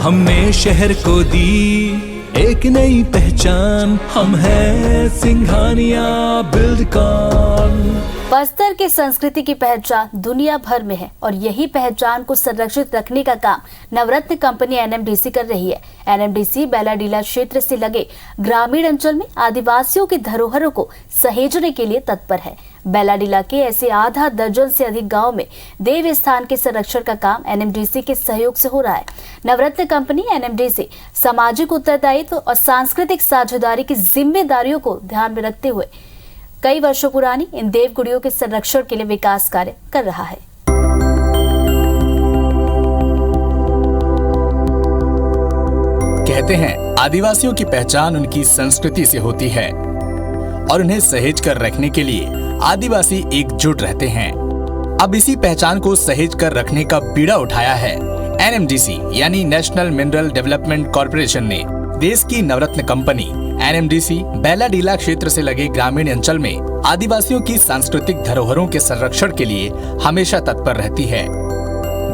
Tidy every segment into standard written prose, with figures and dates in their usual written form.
हमने शहर को दी एक नई पहचान, हम हैं सिंघानिया बिल्डकॉन। बस्तर की संस्कृति की पहचान दुनिया भर में है और यही पहचान को संरक्षित रखने का काम नवरत्न कंपनी एनएमडीसी कर रही है। एनएमडीसी बैलाडीला क्षेत्र से लगे ग्रामीण अंचल में आदिवासियों की धरोहरों को सहेजने के लिए तत्पर है। बैलाडीला के ऐसे आधा दर्जन से अधिक गांव में देव स्थान के संरक्षण का काम एनएमडीसी के सहयोग से हो रहा है। नवरत्न कंपनी एनएमडीसी सामाजिक उत्तरदायित्व और सांस्कृतिक साझेदारी की जिम्मेदारियों को ध्यान में रखते हुए कई वर्षों पुरानी इन देव गुड़ियों के संरक्षण के लिए विकास कार्य कर रहा है। कहते हैं आदिवासियों की पहचान उनकी संस्कृति से होती है और उन्हें सहेज कर रखने के लिए आदिवासी एकजुट रहते हैं। अब इसी पहचान को सहेज कर रखने का बीड़ा उठाया है एनएमडीसी यानी नेशनल मिनरल डेवलपमेंट कॉर्पोरेशन ने। देश की नवरत्न कंपनी एनएमडीसी बैलाडीला क्षेत्र से लगे ग्रामीण अंचल में आदिवासियों की सांस्कृतिक धरोहरों के संरक्षण के लिए हमेशा तत्पर रहती है।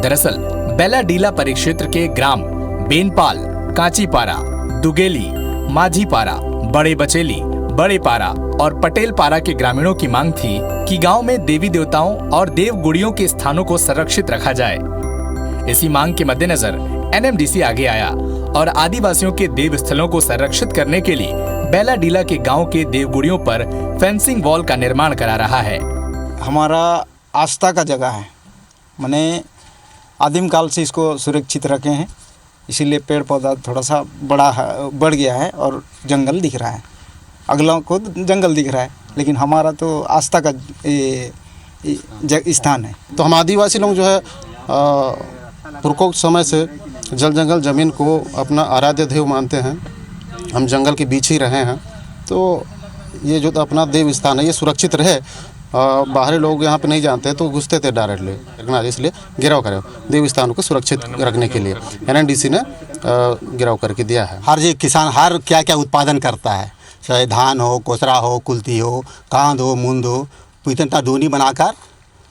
दरअसल बैलाडीला परिक्षेत्र के ग्राम बेनपाल, कांचीपारा, दुगेली, माझीपारा, बड़े बचेली, बड़े पारा और पटेल पारा के ग्रामीणों की मांग थी कि गांव में देवी देवताओं और देव गुड़ियों के स्थानों को संरक्षित रखा जाए। इसी मांग के मद्देनजर एनएमडीसी आगे आया और आदिवासियों के देव स्थलों को संरक्षित करने के लिए बैलाडीला के गांव के देवगुड़ियों पर फेंसिंग वॉल का निर्माण करा रहा है। हमारा आस्था का जगह है, मैंने आदिम काल से इसको सुरक्षित रखे हैं, इसीलिए पेड़ पौधा थोड़ा सा बढ़ गया है और जंगल दिख रहा है। अगलों को जंगल दिख रहा है, लेकिन हमारा तो आस्था का स्थान है। तो हम आदिवासी लोग जो है पुरखों समय से जल जंगल ज़मीन को अपना आराध्य देव मानते हैं। हम जंगल के बीच ही रहे हैं, तो ये जो अपना देव स्थान है ये सुरक्षित रहे। बाहरी लोग यहाँ पे नहीं जानते तो घुसते थे डायरेक्टली, इसलिए गिराव करे देव स्थानों को सुरक्षित रखने के लिए एनएमडीसी ने गिराव करके दिया है। हर जो किसान हर क्या क्या उत्पादन करता है, चाहे धान हो, कोसरा हो, कुल्थी हो, कांद हो, मूंद हो, तो इतना डोनी बनाकर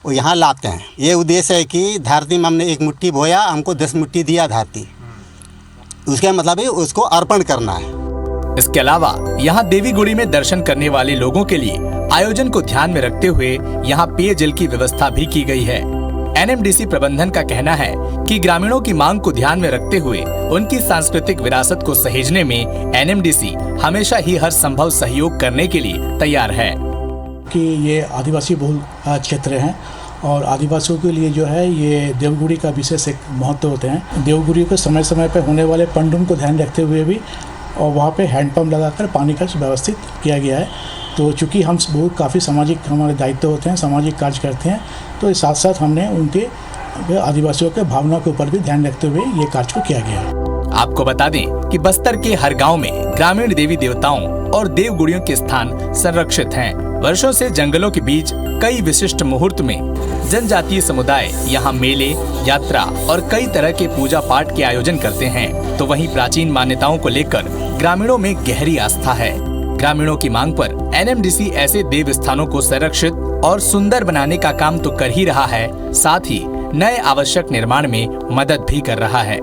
वो यहाँ लाते हैं। ये उद्देश्य है कि धरती में हमने एक मुट्ठी बोया, हमको 10 मुट्ठी दिया धरती, उसका मतलब है उसको अर्पण करना है। इसके अलावा यहाँ देवी गुड़ी में दर्शन करने वाले लोगों के लिए आयोजन को ध्यान में रखते हुए यहाँ पेयजल की व्यवस्था भी की गई है। एनएमडीसी प्रबंधन का कहना है कि ग्रामीणों की मांग को ध्यान में रखते हुए उनकी सांस्कृतिक विरासत को सहेजने में एनएमडीसी हमेशा ही हर संभव सहयोग करने के लिए तैयार है। कि ये आदिवासी बहुल क्षेत्र हैं और आदिवासियों के लिए जो है ये देवगुड़ी का विशेष एक महत्व होते हैं। देवगुड़ी को समय समय पर होने वाले पंडुम को ध्यान रखते हुए भी और वहाँ पे हैंडपम्प लगाकर पानी का व्यवस्थित किया गया है। तो चूँकि हम बहुत काफ़ी सामाजिक हमारे दायित्व होते हैं, सामाजिक कार्य करते हैं, तो साथ साथ हमने उनके आदिवासियों के भावना के ऊपर भी ध्यान रखते हुए ये कार्य को किया गया है। आपको बता दें कि बस्तर के हर गांव में ग्रामीण देवी देवताओं और देव गुड़ियों के स्थान संरक्षित हैं। वर्षों से जंगलों के बीच कई विशिष्ट मुहूर्त में जनजातीय समुदाय यहाँ मेले, यात्रा और कई तरह के पूजा पाठ के आयोजन करते हैं। तो वहीं प्राचीन मान्यताओं को लेकर ग्रामीणों में गहरी आस्था है। ग्रामीणों की मांग पर एनएमडीसी ऐसे देव स्थानों को संरक्षित और सुंदर बनाने का काम तो कर ही रहा है, साथ ही नए आवश्यक निर्माण में मदद भी कर रहा है।